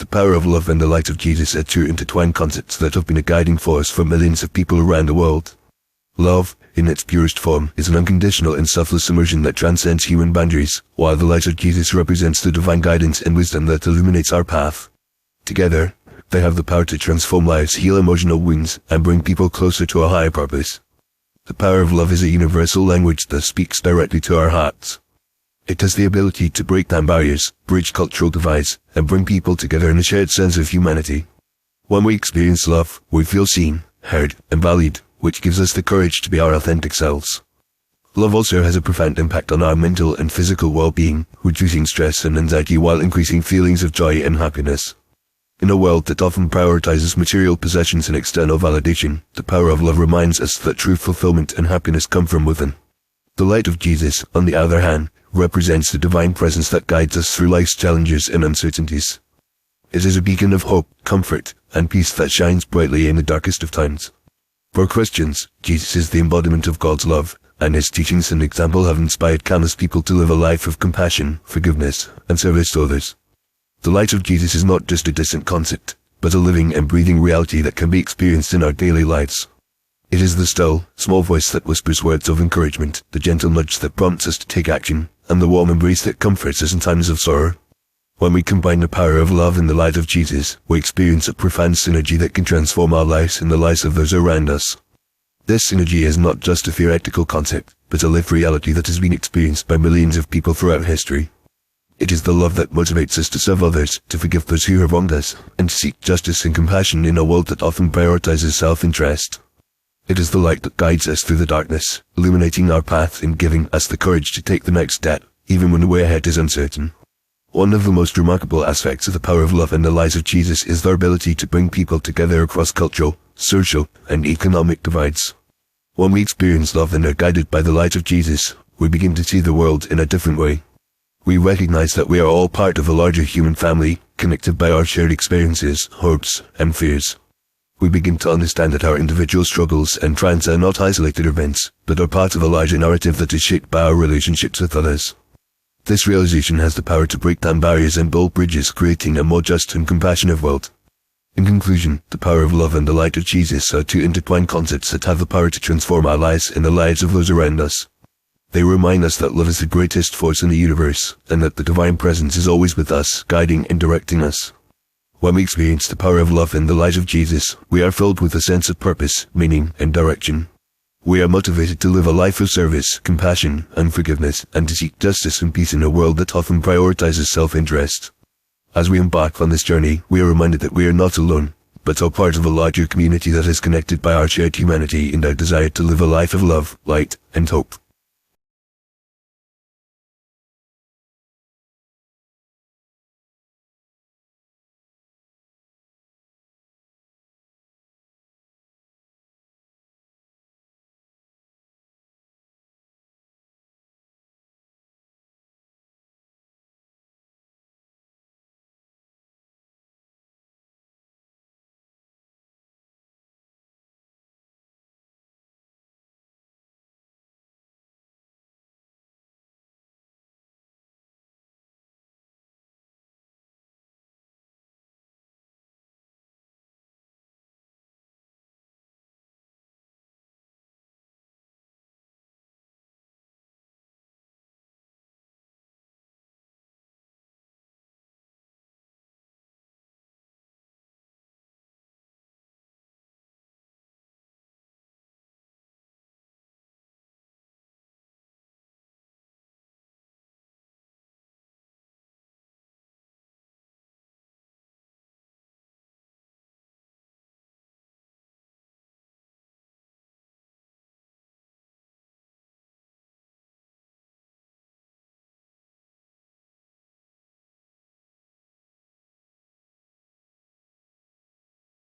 power of love and the light of Jesus are two intertwined concepts that have been a guiding force for millions of people around the world. Love, in its purest form, is an unconditional and selfless immersion that transcends human boundaries, while the light of Jesus represents the divine guidance and wisdom that illuminates our path. Together, they have the power to transform lives, heal emotional wounds, and bring people closer to a higher purpose. The power of love is a universal language that speaks directly to our hearts. It has the ability to break down barriers, bridge cultural divides, and bring people together in a shared sense of humanity. When we experience love, we feel seen, heard, and valued, which gives us the courage to be our authentic selves. Love also has a profound impact on our mental and physical well-being, reducing stress and anxiety while increasing feelings of joy and happiness. In a world that often prioritizes material possessions and external validation, the power of love reminds us that true fulfillment and happiness come from within. The light of Jesus, on the other hand, represents the divine presence that guides us through life's challenges and uncertainties. It is a beacon of hope, comfort, and peace that shines brightly in the darkest of times. For Christians, Jesus is the embodiment of God's love, and his teachings and example have inspired countless people to live a life of compassion, forgiveness, and service to others. The light of Jesus is not just a distant concept, but a living and breathing reality that can be experienced in our daily lives. It is the still, small voice that whispers words of encouragement, the gentle nudge that prompts us to take action, and the warm embrace that comforts us in times of sorrow. When we combine the power of love and the light of Jesus, we experience a profound synergy that can transform our lives and the lives of those around us. This synergy is not just a theoretical concept, but a lived reality that has been experienced by millions of people throughout history. It is the love that motivates us to serve others, to forgive those who have wronged us, and to seek justice and compassion in a world that often prioritizes self-interest. It is the light that guides us through the darkness, illuminating our path and giving us the courage to take the next step, even when the way ahead is uncertain. One of the most remarkable aspects of the power of love and the light of Jesus is their ability to bring people together across cultural, social, and economic divides. When we experience love and are guided by the light of Jesus, we begin to see the world in a different way. We recognize that we are all part of a larger human family, connected by our shared experiences, hopes, and fears. We begin to understand that our individual struggles and triumphs are not isolated events, but are part of a larger narrative that is shaped by our relationships with others. This realization has the power to break down barriers and build bridges, creating a more just and compassionate world. In conclusion, the power of love and the light of Jesus are two intertwined concepts that have the power to transform our lives and the lives of those around us. They remind us that love is the greatest force in the universe, and that the divine presence is always with us, guiding and directing us. When we experience the power of love and the light of Jesus, we are filled with a sense of purpose, meaning, and direction. We are motivated to live a life of service, compassion, and forgiveness, and to seek justice and peace in a world that often prioritizes self-interest. As we embark on this journey, we are reminded that we are not alone, but are part of a larger community that is connected by our shared humanity and our desire to live a life of love, light, and hope.